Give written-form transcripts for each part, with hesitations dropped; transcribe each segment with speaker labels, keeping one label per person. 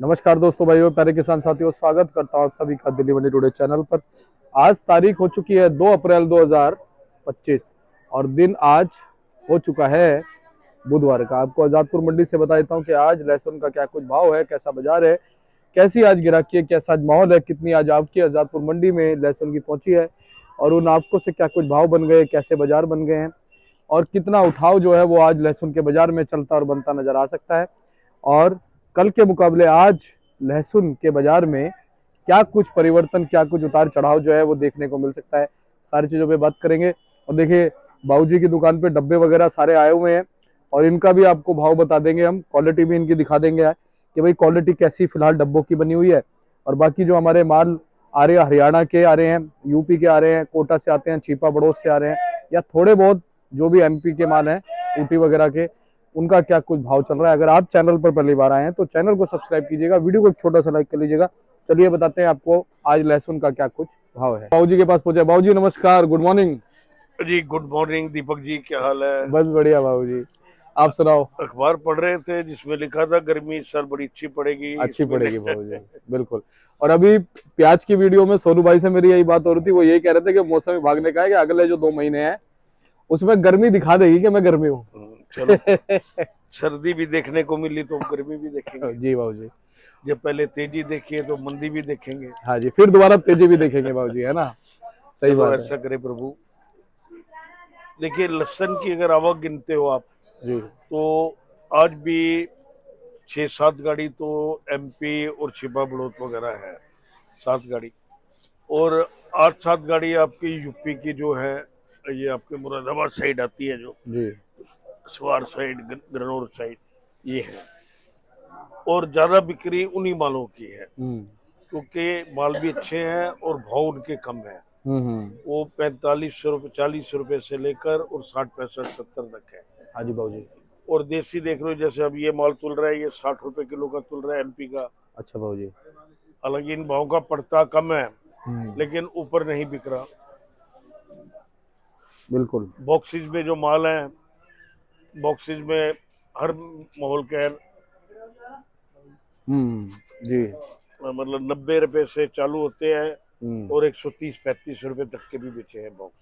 Speaker 1: नमस्कार दोस्तों, भाइयों, प्यारे किसान साथियों, स्वागत करता हूं आप सभी का दिल्ली मंडी टुडे चैनल पर। आज तारीख हो चुकी है 2 अप्रैल 2025 और दिन आज हो चुका है बुधवार का। आपको आजादपुर मंडी से बता देता हूं कि आज लहसुन का क्या कुछ भाव है, कैसा बाजार है, कैसी आज गिराकी है, कैसा आज माहौल है, कितनी आज आपकी आजादपुर मंडी में लहसुन की पहुंची है और उन आपको से क्या कुछ भाव बन गए, कैसे बाजार बन गए हैं और कितना उठाव जो है वो आज लहसुन के बाजार में चलता और बनता नजर आ सकता है। और कल के मुकाबले आज लहसुन के बाजार में क्या कुछ परिवर्तन, क्या कुछ उतार चढ़ाव जो है वो देखने को मिल सकता है, सारी चीज़ों पे बात करेंगे। और देखिए, बाबूजी की दुकान पे डब्बे वगैरह सारे आए हुए हैं और इनका भी आपको भाव बता देंगे हम, क्वालिटी भी इनकी दिखा देंगे कि भाई क्वालिटी कैसी फिलहाल डब्बों की बनी हुई है। और बाकी जो हमारे माल आ रहे हैं, हरियाणा के आ रहे हैं, यूपी के आ रहे हैं, कोटा से आते हैं, छिपा बड़ौद से आ रहे हैं, या थोड़े बहुत जो भी एमपी के माल हैं, ऊटी वगैरह के, उनका क्या कुछ भाव चल रहा है। अगर आप चैनल पर पहली बार आए हैं तो चैनल को सब्सक्राइब कीजिएगा, वीडियो को एक छोटा सा लाइक कर लीजिएगा। चलिए बताते हैं आपको आज लहसुन का क्या कुछ भाव है। बाबूजी के पास पहुंचे। बाबूजी नमस्कार, गुड मॉर्निंग।
Speaker 2: जी गुड मॉर्निंग दीपक जी, क्या हाल है?
Speaker 1: बस बढ़िया बाबूजी, आप सुनाओ।
Speaker 2: अखबार पढ़ रहे थे जिसमें लिखा था गर्मी इस साल बड़ी अच्छी पड़ेगी
Speaker 1: अच्छी
Speaker 2: इसमें
Speaker 1: पड़ेगी बाबूजी, बिल्कुल। और अभी प्याज की वीडियो में सोनू भाई से मेरी यही बात हो रही थी, वो यही कह रहे थे कि मौसम विभाग ने कहा है कि अगले जो 2 महीने हैं उसमें गर्मी दिखा देगी कि मैं गर्मी हूँ।
Speaker 2: चलो सर्दी भी देखने को मिली तो गर्मी भी देखेंगे।
Speaker 1: जी बाबूजी।
Speaker 2: जब पहले तेजी देखी है तो मंदी भी देखेंगे।
Speaker 1: हाँ जी, फिर दोबारा तेजी भी देखेंगे बाबूजी, है ना। सही
Speaker 2: चलो
Speaker 1: बात है
Speaker 2: ऐसा करे प्रभु। देखिए लहसुन की अगर आवक गिनते हो आप
Speaker 1: जी।
Speaker 2: तो आज भी 6-7 गाड़ी तो एमपी और छिपा बड़ौद वगैरह है, 7 गाड़ी। और 8-7 गाड़ी आपकी यूपी की जो है, ये आपके मुरादाबाद साइड आती है, जो
Speaker 1: जी।
Speaker 2: स्वार साइड, ग्रनौर साइड, ये है। और ज्यादा बिक्री उन्हीं मालों की है क्योंकि माल भी अच्छे हैं और भाव उनके कम है। वो 45 रुपए 40 रुपए से लेकर और 60 65 70 तक है।
Speaker 1: हाँ जी बाबूजी।
Speaker 2: और देसी देख लो, जैसे अब ये माल तुल रहा है, ये 60 रुपए किलो का तुल रहा है एमपी का।
Speaker 1: अच्छा बाबूजी।
Speaker 2: हालांकि इन भाव का पड़ता कम है लेकिन ऊपर नहीं बिक रहा।
Speaker 1: बिल्कुल।
Speaker 2: बॉक्सेस में जो माल है, बॉक्सेस में हर माहौल के
Speaker 1: जी।
Speaker 2: मतलब 90 रुपए से चालू होते हैं और 130-35 रुपए तक के भी बेचे हैं बॉक्स।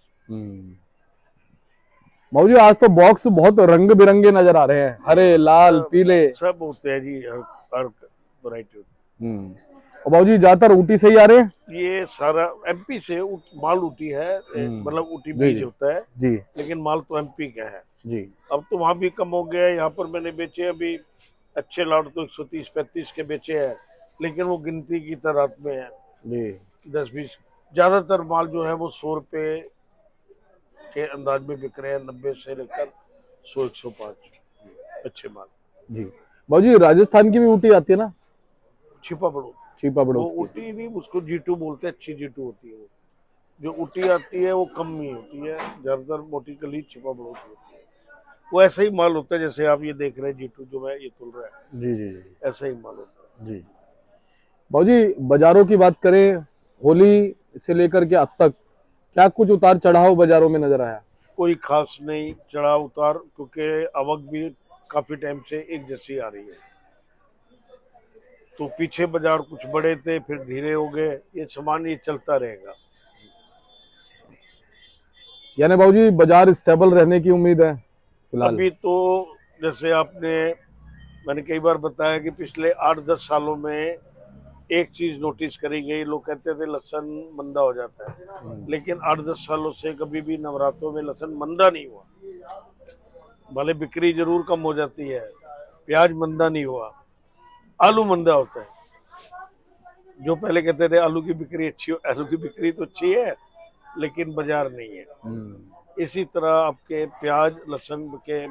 Speaker 1: बाबूजी आज तो बॉक्स बहुत रंग बिरंगे नजर आ रहे हैं, हरे, लाल, पीले,
Speaker 2: सब होते हैं जी, हर वैरायटी।
Speaker 1: और बाबूजी ज्यादातर ऊटी से ही आ रहे हैं।
Speaker 2: ये सारा एमपी से माल ऊटी है, मतलब ऊटी
Speaker 1: जी
Speaker 2: बीज
Speaker 1: जी
Speaker 2: होता है
Speaker 1: जी
Speaker 2: लेकिन माल तो एमपी का है।
Speaker 1: जी।
Speaker 2: अब तो वहां भी कम हो गया है, यहाँ पर मैंने बेचे अभी अच्छे लाट तो 130-35 के बेचे हैं, लेकिन वो गिनती की तादाद में है,
Speaker 1: जी।
Speaker 2: 10-20। ज्यादातर माल जो है वो 100 रुपए के अंदाज में बिक रहे हैं, 90 से लेकर 100-105 अच्छे माल।
Speaker 1: जी बाबूजी, राजस्थान की भी ऊटी आती है ना?
Speaker 2: छिपा बड़ो,
Speaker 1: छिपा
Speaker 2: वो
Speaker 1: बड़ौद की।
Speaker 2: ऊटी नहीं, उसको जीटू बोलते हैं, अच्छी जीटू होती है वो। जो ऊटी आती है वो कम ही होती है, ज्यादातर मोटी कली छिपा बड़ो की होती है। वो ऐसा ही माल होता है जैसे आप ये देख रहे हैं जीटू जो है ये तुल रहा है,
Speaker 1: जी जी जी
Speaker 2: ऐसा ही माल होता है
Speaker 1: जी। बाबूजी बाजारों की बात करें, होली से लेकर के अब तक क्या कुछ उतार चढ़ाव बाजारों में नजर आया?
Speaker 2: कोई खास नहीं चढ़ाव उतार, क्योंकि आवक भी काफी टाइम से एक जैसी आ रही है। तो पीछे बाजार कुछ बड़े थे फिर धीरे हो गए, ये सामान ये चलता रहेगा।
Speaker 1: यानी बाबूजी बाजार स्टेबल रहने की उम्मीद है फिलहाल?
Speaker 2: अभी तो जैसे मैंने कई बार बताया कि पिछले 8-10 सालों में एक चीज नोटिस करी गई, लोग कहते थे लहसुन मंदा हो जाता है, लेकिन 8-10 सालों से कभी भी नवरात्रों में लहसुन मंदा नहीं हुआ। भले बिक्री जरूर कम हो जाती है, प्याज मंदा नहीं हुआ, आलू मंदा होता है। जो पहले कहते थे आलू की बिक्री अच्छी हो, आलू की बिक्री तो अच्छी है लेकिन बाजार नहीं है। इसी तरह आपके प्याज लहसुन के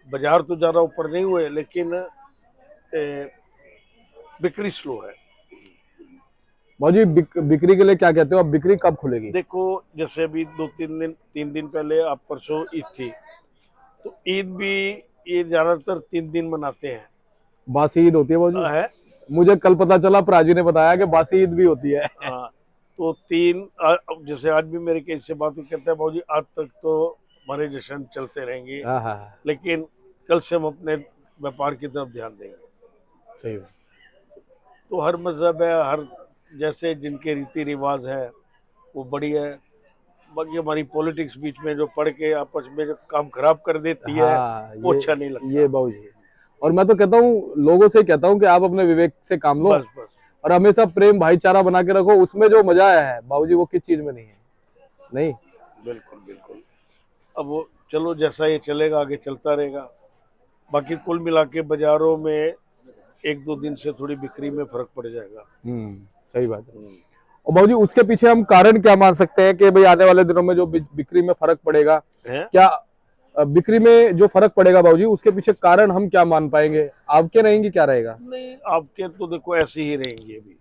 Speaker 2: बाजार तो ज्यादा ऊपर नहीं हुए लेकिन बिक्री स्लो है।
Speaker 1: बाबूजी बिक्री के लिए क्या कहते हो, अब बिक्री कब खुलेगी?
Speaker 2: देखो जैसे अभी 3 दिन पहले आप परसों ईद थी, तो ईद भी ये ज्यादातर 3 दिन मनाते हैं।
Speaker 1: बासी ईद होती है बाबूजी?
Speaker 2: है
Speaker 1: मुझे कल पता चला, प्राजी ने बताया कि बासी ईद भी होती है।
Speaker 2: हाँ, तो जैसे आज भी मेरे किसी से बात हुई, कहते हैं भाजी आज तक तो हमारे जश्न चलते रहेंगे
Speaker 1: हाँ हाँ,
Speaker 2: लेकिन कल से हम अपने व्यापार की तरफ ध्यान देंगे।
Speaker 1: सही।
Speaker 2: तो हर मजहब है, हर जैसे जिनके रीति रिवाज है वो बढ़िया है। बाकी हमारी पॉलिटिक्स बीच में जो पढ़ के आपस में जो काम खराब कर देती है
Speaker 1: हाँ,
Speaker 2: वो अच्छा नहीं लगता।
Speaker 1: ये बाबूजी। और मैं तो कहता हूँ, लोगों से कहता हूँ कि आप अपने विवेक से काम लो
Speaker 2: बस बस
Speaker 1: और हमेशा प्रेम भाईचारा बना के रखो। उसमें जो मजा आया है बाबूजी, वो किस चीज में नहीं है। नहीं,
Speaker 2: बिल्कुल बिल्कुल। अब वो चलो जैसा ये चलेगा आगे चलता रहेगा। बाकी कुल मिला के बाजारों में एक दो दिन से थोड़ी बिक्री में फर्क पड़ जाएगा।
Speaker 1: सही बात है। और बाबूजी, उसके पीछे हम कारण क्या मान सकते हैं कि भाई आने वाले दिनों में जो बिक्री में फर्क पड़ेगा,
Speaker 2: है
Speaker 1: क्या बिक्री में जो फर्क पड़ेगा बाबूजी, उसके पीछे कारण हम क्या मान पाएंगे? आपके रहेंगे, क्या रहेगा?
Speaker 2: नहीं, आपके तो देखो ऐसे ही रहेंगे अभी,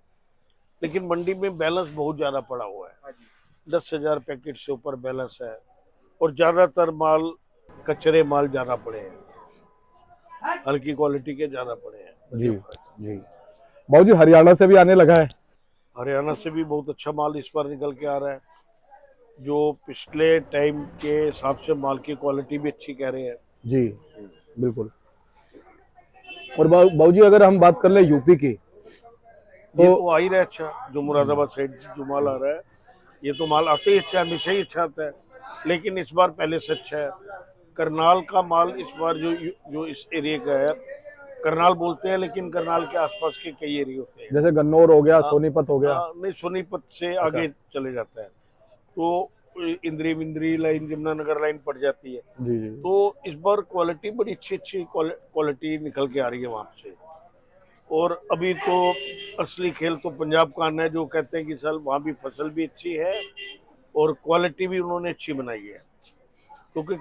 Speaker 2: लेकिन मंडी में बैलेंस बहुत ज्यादा पड़ा हुआ है। 10,000 पैकेट से ऊपर बैलेंस है और ज्यादातर माल कचरे माल ज्यादा पड़े हैं, हल्की क्वालिटी के ज्यादा पड़े हैं।
Speaker 1: जी जी। बाबूजी, हरियाणा से भी आने लगा है।
Speaker 2: हरियाणा से भी बहुत अच्छा माल इस बार निकल के आ रहा है, जो पिछले टाइम के हिसाब से माल की क्वालिटी भी अच्छी कह रहे हैं।
Speaker 1: जी बिल्कुल। और बाबूजी, अगर हम बात कर ले यूपी की,
Speaker 2: ये तो आ ही रहा है अच्छा, जो मुरादाबाद साइड से जो माल आ रहा है, ये तो माल आते ही अच्छा है, हमेशा ही अच्छा आता है, लेकिन इस बार पहले से अच्छा है। करनाल का माल इस बार जो जो इस एरिया का है, करनाल बोलते हैं लेकिन करनाल के आसपास के कई एरिया होते हैं।
Speaker 1: जैसे गन्नौर हो गया, सोनीपत हो गया।
Speaker 2: नहीं, सोनीपत से आगे चले जाता है तो इंद्री विंद्री लाइन, यमुनानगर लाइन पड़ जाती है।
Speaker 1: जी जी।
Speaker 2: तो इस बार क्वालिटी बड़ी अच्छी क्वालिटी निकल के आ रही है वहां से। और अभी तो असली खेल तो पंजाब का आना है, जो कहते हैं कि साल वहाँ भी फसल भी अच्छी है और क्वालिटी भी उन्होंने अच्छी बनाई है, क्योंकि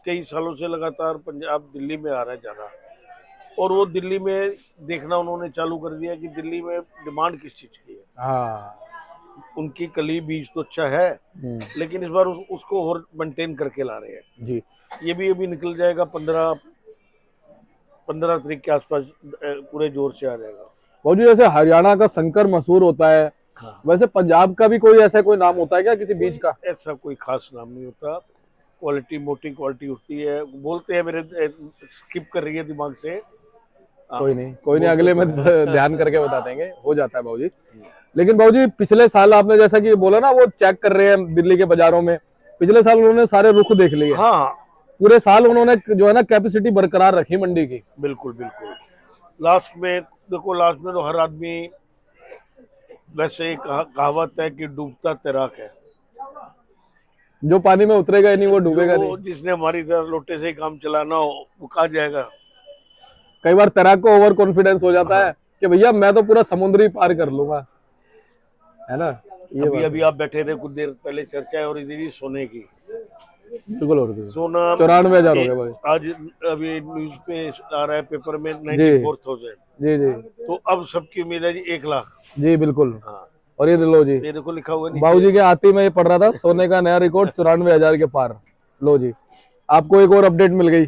Speaker 2: कई सालों से लगातार पंजाब दिल्ली में आ रहा है ज़्यादा। और वो दिल्ली में देखना उन्होंने चालू कर दिया कि दिल्ली में डिमांड किस चीज़ की है।
Speaker 1: हाँ।
Speaker 2: उनकी कली बीज तो अच्छा है, लेकिन इस बार उसको और मेंटेन करके ला रहे हैं।
Speaker 1: जी।
Speaker 2: ये भी अभी निकल जाएगा 15 तारीख के आसपास, पूरे जोर से आ जाएगा।
Speaker 1: बाबूजी, जैसे हरियाणा का शंकर मशहूर होता है,
Speaker 2: हाँ।
Speaker 1: वैसे पंजाब का भी कोई ऐसा कोई नाम होता है क्या, किसी बीज का?
Speaker 2: ऐसा कोई खास नाम नहीं होता, क्वालिटी मोटी क्वालिटी होती है। बोलते हैं, मेरे स्किप कर रही है दिमाग से।
Speaker 1: कोई नहीं, अगले में ध्यान करके बता देंगे, हो जाता है बाबूजी। लेकिन बाबूजी, पिछले साल आपने जैसा कि बोला ना, वो चेक कर रहे हैं दिल्ली के बाजारों में, पिछले साल उन्होंने सारे रुख देख लिए।
Speaker 2: हाँ,
Speaker 1: पूरे साल उन्होंने जो है ना कैपेसिटी बरकरार रखी मंडी की।
Speaker 2: बिल्कुल बिल्कुल। लास्ट में देखो, लास्ट में तो हर आदमी, वैसे कहावत है कि डूबता तैराक है,
Speaker 1: जो पानी में उतरेगा ही नहीं वो डूबेगा नहीं।
Speaker 2: जिसने हमारी तरह लोटे से ही काम चलाना हो वो कहा जाएगा।
Speaker 1: कई बार तैराक को ओवर कॉन्फिडेंस हो जाता है कि भैया मैं तो पूरा समुद्र ही पार कर लूंगा, है ना? ये
Speaker 2: अभी आप बैठे थे, कुछ देर पहले चर्चा है और इधर सोने की।
Speaker 1: बिल्कुल और
Speaker 2: सोना
Speaker 1: 94,000 हो गया भाई।
Speaker 2: आज अभी न्यूज पे आ रहा है, पेपर में 94,000।
Speaker 1: जी जी।
Speaker 2: तो अब सबकी उम्मीद है जी 1 लाख।
Speaker 1: जी बिल्कुल।
Speaker 2: हाँ,
Speaker 1: और ये लो जी,
Speaker 2: ये देखो लिखा हुआ नीचे।
Speaker 1: बाबूजी के आती में ये पढ़ रहा था, सोने का नया रिकॉर्ड 94,000 के पार। लो जी, आपको एक और अपडेट मिल गई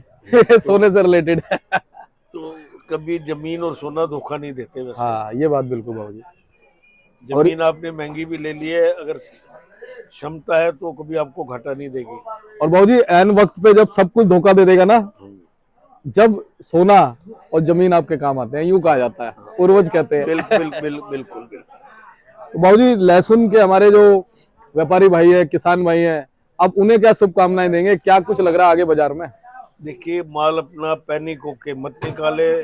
Speaker 1: सोने से रिलेटेड।
Speaker 2: तो कभी जमीन और सोना धोखा नहीं देते वैसे।
Speaker 1: हाँ, ये बात बिल्कुल बाबूजी।
Speaker 2: जमीन आपने महंगी भी ले ली है, अगर क्षमता है तो कभी आपको घाटा नहीं देगी।
Speaker 1: और बाबूजी, एन वक्त पे जब सब कुछ धोखा दे देगा ना, जब सोना और जमीन आपके काम आते हैं, यूं कहा जाता है, पूर्वज कहते हैं।
Speaker 2: बिल्कुल।
Speaker 1: तो बाबूजी, लहसुन के हमारे जो व्यापारी भाई है, किसान भाई हैं, अब उन्हें क्या शुभकामनाएं देंगे? क्या कुछ लग रहा है आगे बाजार में?
Speaker 2: देखिए, माल अपना पैनिक होके मत निकाले,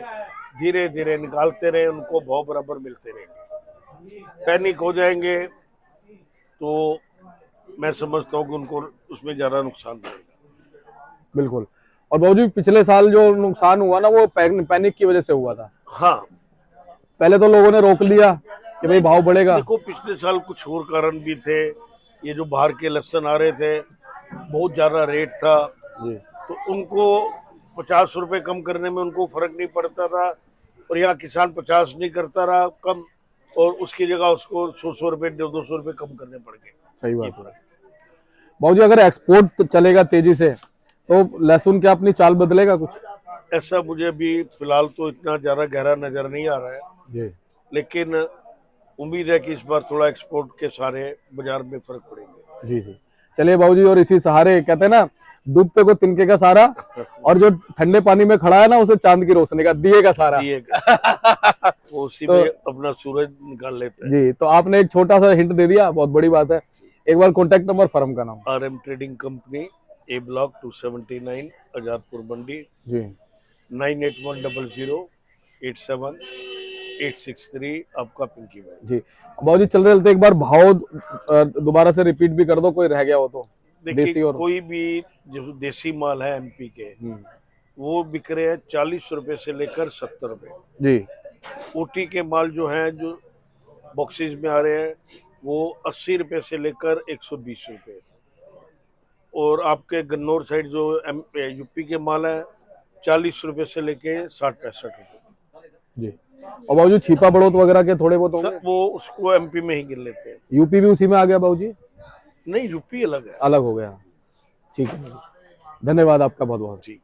Speaker 2: धीरे धीरे निकालते रहे, उनको भाव बराबर मिलते रहेंगे। पैनिक हो जाएंगे तो मैं समझता हूँ कि उनको उसमें ज्यादा नुकसान होगा।
Speaker 1: बिल्कुल। और बाबूजी, पिछले साल जो नुकसान हुआ ना, वो पैनिक की वजह से हुआ था।
Speaker 2: हाँ,
Speaker 1: पहले तो लोगों ने रोक लिया कि भाई भाव बढ़ेगा।
Speaker 2: देखो, पिछले साल कुछ और कारण भी थे। ये जो बाहर के लहसुन आ रहे थे, बहुत ज्यादा रेट था
Speaker 1: जी।
Speaker 2: तो उनको 50 रुपए कम करने में उनको फर्क नहीं पड़ता था, और यहाँ किसान 50 नहीं करता रहा कम, और उसकी जगह उसको 100 रुपए 200 रुपए कम करने पड़ गए।
Speaker 1: सही बात है बाबूजी। अगर एक्सपोर्ट चलेगा तेजी से तो लहसुन क्या अपनी चाल बदलेगा कुछ?
Speaker 2: ऐसा मुझे अभी फिलहाल तो इतना ज्यादा गहरा नजर नहीं आ रहा है
Speaker 1: जी।
Speaker 2: लेकिन उम्मीद है कि इस बार थोड़ा एक्सपोर्ट के सारे बाजार में फर्क पड़ेंगे।
Speaker 1: जी जी। चलिए बाबूजी, और इसी सहारे कहते हैं ना, डूबते को तिनके का सहारा, और जो ठंडे पानी में खड़ा है ना, उसे चांद की रोशनी का, दिए का सहारा।
Speaker 2: दिए का वो उसी
Speaker 1: तो
Speaker 2: में अपना सूरज निकाल लेते हैं।
Speaker 1: जी, तो आपने एक छोटा सा हिंट दे दिया, बहुत बड़ी बात है। एक बार कॉन्टेक्ट नंबर, फर्म का नाम।
Speaker 2: RM ट्रेडिंग कंपनी, ए ब्लॉक 279, आजादपुर मंडी,
Speaker 1: जी
Speaker 2: 9810087863। आपका पिंकी भाई।
Speaker 1: जी। बाबूजी, चलते चलते एक बार भाव दोबारा से रिपीट भी कर दो, कोई रह गया हो तो। देसी
Speaker 2: देखिए,
Speaker 1: और
Speaker 2: कोई भी जो देसी माल है MP के, वो बिक रहे हैं 40 रुपए से लेकर 70 रुपए।
Speaker 1: जी
Speaker 2: OT के माल जो है, जो बॉक्सेस में आ रहे हैं, वो 80 रुपए से लेकर 120 रुपए। और आपके गन्नौर साइड जो UP के माल है, 40 रुपए से लेके 60-65 रुपए।
Speaker 1: जी। और बाबूजी, छिपा बड़ौत वगैरह के थोड़े बहुत होंगे?
Speaker 2: वो उसको MP में ही गिन लेते हैं।
Speaker 1: यूपी भी उसी में आ गया बाबूजी?
Speaker 2: नहीं, UP अलग है।
Speaker 1: अलग हो गया, ठीक है। धन्यवाद आपका बहुत बहुत।
Speaker 2: जी।